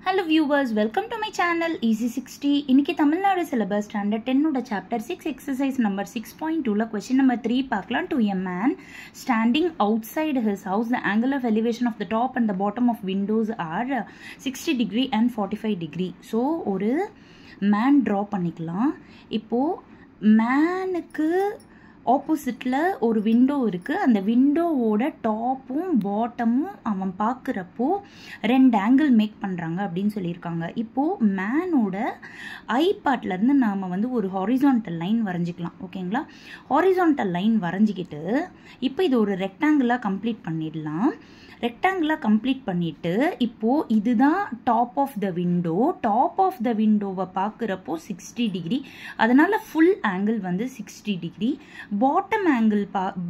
Hello viewers, welcome to my channel Easy 60. இன்னைக்கு Tamil Nadu syllabus standard 10 ஓட chapter 6 exercise number 6.2 ல question number 3 பார்க்கலாம். To a man standing outside his house, the angle of elevation of the top and the bottom of windows are 60 degree and 45 degree. So ஒரு man draw பண்ணிக்கலாம். இப்போ மேனுக்கு ஆப்போசிட்டில் ஒரு window இருக்குது. அந்த விண்டோவோட டாப்பும் பாட்டமும் அவன் பார்க்குறப்போ ரெண்டு ஆங்கிள் மேக் பண்ணுறாங்க அப்படின்னு சொல்லியிருக்காங்க. இப்போது மேனோட ஐ பார்ட்லேருந்து நாம் வந்து ஒரு ஹாரிசான்டல் லைன் வரைஞ்சிக்கலாம். ஓகேங்களா? ஹாரிசான்டல் லைன் வரைஞ்சிக்கிட்டு இப்போ இது ஒரு ரெக்டாங்கிளாக கம்ப்ளீட் பண்ணிடலாம். ரெக்டாங்கிளாக கம்ப்ளீட் பண்ணிவிட்டு இப்போது இதுதான் top of the window. Top of the விண்டோவை பார்க்குறப்போ 60 டிகிரி, அதனால் ஃபுல் ஆங்கிள் வந்து 60 degree. Bottom angle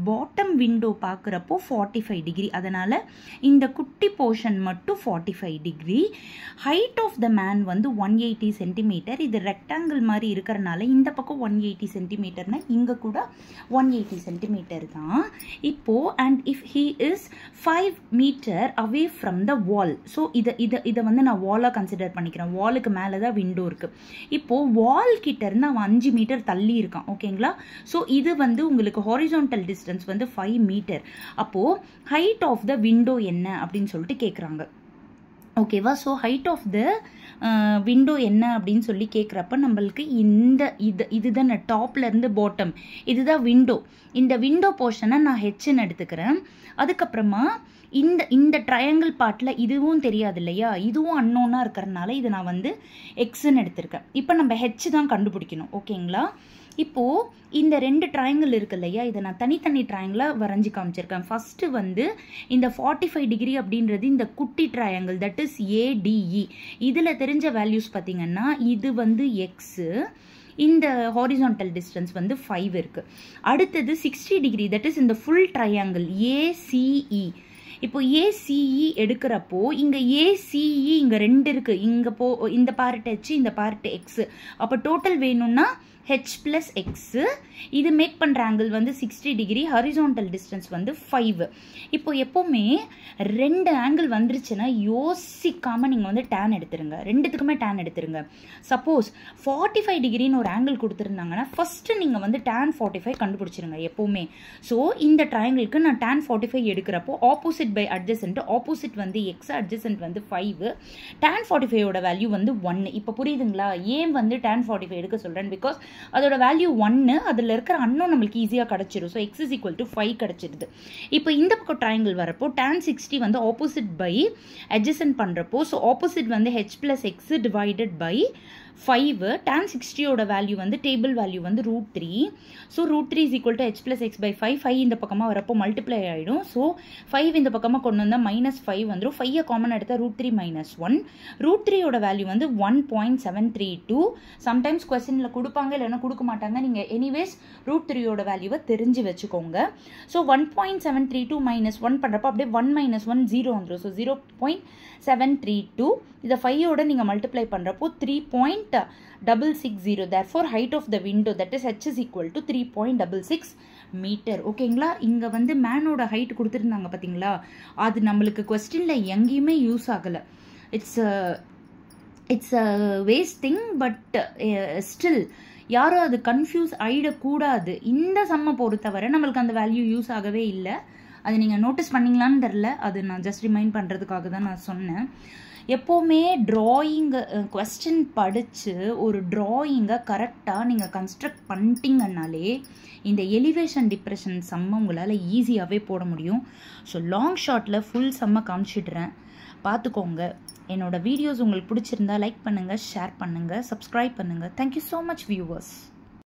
bottom window பார்க்குறப்போ 45 டிகிரி, அதனால் இந்த குட்டி போர்ஷன் மட்டும் 45 degree. Height of the man வந்து 180 சென்டிமீட்டர். இது ரெக்டாங்கிள் மாதிரி இருக்கிறனால இந்த பக்கம் 180 சென்டிமீட்டர்னா இங்கே கூட 180 சென்டிமீட்டர் தான். இப்போது and if he is 5 metre away from the wall. So இதை வந்து நான் வாலாக கன்சிடர் பண்ணிக்கிறேன். வாலுக்கு மேலே தான் விண்டோ இருக்குது. இப்போது வால் கிட்ட இருந்து அவன் 5 மீட்டர் தள்ளி இருக்கான். ஓகேங்களா? ஸோ இது வந்து உங்களுக்கு ஹாரிசான்டல் டிஸ்டன்ஸ் வந்து 5 மீட்டர். அப்போது ஹைட் ஆஃப் த விண்டோ என்ன அப்படின்னு சொல்லிட்டு கேட்குறாங்க. ஓகேவா? So height of the window என்ன அப்படின்னு சொல்லி கேட்குறப்ப நம்மளுக்கு இதுதான் டாப்லேருந்து பாட்டம், இதுதான் விண்டோ. இந்த விண்டோ போர்ஷனை நான் ஹெச்ன்னு எடுத்துக்கிறேன். அதுக்கப்புறமா இந்த ட்ரையாங்கிள் பார்ட்டில் இதுவும் தெரியாது இல்லையா, இதுவும் அன்னோனாக இருக்கிறதுனால இதை நான் வந்து எக்ஸ்ன்னு எடுத்திருக்கேன். இப்போ நம்ம ஹெச் தான் கண்டுபிடிக்கணும். ஓகேங்களா? இப்போது இந்த ரெண்டு ட்ரையாங்கிள் இருக்கு இல்லையா, இதை நான் தனித்தனி ட்ரையாங்கிளாக வரைஞ்சி காமிச்சிருக்கேன். ஃபஸ்ட்டு வந்து இந்த 45 டிகிரி அப்படின்றது இந்த குட்டி ட்ரையாங்கிள், தட் இஸ் ஏடிஇ. இதில் தெரிஞ்ச வேல்யூஸ் பார்த்திங்கன்னா இது வந்து எக்ஸு, இந்த ஹாரிசான்டல் டிஸ்டன்ஸ் வந்து 5 இருக்குது. அடுத்தது 60 டிகிரி, தட் இஸ் இந்த ஃபுல் ட்ரையாங்கிள் ஏசிஇ. இப்போ ஏசிஇ எடுக்கிறப்போ இங்கே ஏசிஇ இங்கே 2 இருக்குது. இங்கே இந்த பார்ட் ஹெச், இந்த பார்ட் எக்ஸு. அப்போ டோட்டல் வேணும்னா ஹெச் ப்ளஸ் எக்ஸு. இது மேக் பண்ணுற ஆங்கிள் வந்து 60 டிகிரி, ஹாரிசான்டல் டிஸ்டன்ஸ் வந்து 5. இப்போ எப்போவுமே 2 ஆங்கிள் வந்துருச்சுன்னா யோசிக்காமல் நீங்கள் வந்து டேன் எடுத்துருங்க. ரெண்டுத்துக்குமே டேன் எடுத்துருங்க. சப்போஸ் 45 டிகிரின்னு ஒரு ஆங்கிள் கொடுத்துருந்தாங்கன்னா ஃபஸ்ட்டு நீங்கள் வந்து டேன் 45 கண்டுபிடிச்சிருங்க எப்போவுமே. ஸோ இந்த ட்ரையாங்கிளுக்கு நான் டேன் 45 எடுக்கிறப்போ ஆப்போசிட் பை அட்ஜசன்ட், ஆப்போசிட் வந்து எக்ஸ், அட்ஜசன்ட் வந்து 5. டேன் 45ஓட வேல்யூ வந்து 1. இப்போ புரியுதுங்களா ஏன் வந்து டேன் 45 எடுக்க சொல்கிறேன்? பிகாஸ் அதோட வேல்யூ 1, அதில் இருக்கிற அன்னோன் நம்மளுக்கு ஈஸியாக கிடச்சிரும். So X is equal to 5 கிடச்சிருது. இப்போ இந்த பக்கம் ட்ரையாங்கிள் வரப்போ tan 60 வந்து ஆப்போசிட் பை அட்ஜசன்ட் பண்ணுறப்போ, ஸோ ஆப்போசிட் வந்து H plus x divided by 5. tan 60ஓட வேல்யூ வந்து டேபிள் வேல்யூ வந்து √3. So √3 is equal to H plus x by 5. 5 இந்த பக்கமாக வரப்போ மல்டிப்ளை ஆகிடும். ஸோ 5 இந்த பக்கமாக கொண்டு வந்தால் -5 வந்துடும். 5 காமன் எடுத்தால் √3 - 1. √3ஓட வேல்யூ வந்து 1.732. சம்டைம்ஸ் கொஸ்டினில் கொடுப்பாங்க, இல்லைன்னா கொடுக்க மாட்டாங்க. நீங்கள் எனிவேஸ் √3ஓட வேல்யூவை தெரிஞ்சு வச்சுக்கோங்க. ஸோ 1.732 - 1 பண்ணுறப்போ அப்படியே 1 - 1 0 வந்துடும். ஸோ 0.732. இதை 5ஓட நீங்கள் மல்டிப்ளை பண்ணுறப்போ 3.660. therefore height of the window, that is h is equal to 3.66 metre. ஓகேங்களா? இங்கே வந்து மேனோட ஹைட் கொடுத்துருந்தாங்க பார்த்தீங்களா, அது நம்மளுக்கு கொஸ்டினில் எங்கேயுமே யூஸ் ஆகலை. It's a waste thing. But still யாரும் அது கன்ஃபியூஸ் ஆகிடக்கூடாது. இந்த சம்மை பொறுத்தவரை நம்மளுக்கு அந்த வேல்யூ யூஸ் ஆகவே இல்லை. அது நீங்கள் நோட்டீஸ் பண்ணிங்களான்னு தெரில, அது நான் ஜஸ்ட் ரிமைண்ட் பண்ணுறதுக்காக தான் நான் சொன்னேன். எப்போவுமே ட்ராயிங்கை கொஸ்டின் படித்து ஒரு ட்ராயிங்கை கரெக்டாக நீங்கள் கன்ஸ்ட்ரக்ட் பண்ணிட்டீங்கன்னாலே இந்த எலிவேஷன் டிப்ரெஷன் சம்மை உங்களால் ஈஸியாகவே போட முடியும். ஸோ லாங் ஷார்ட்டில் ஃபுல் சம்மை காமிச்சிடுறேன், பார்த்துக்கோங்க. என்னோடய வீடியோஸ் உங்களுக்கு பிடிச்சிருந்தா லைக் பண்ணுங்கள், ஷேர் பண்ணுங்கள், சப்ஸ்கிரைப் பண்ணுங்கள். Thank you so much viewers.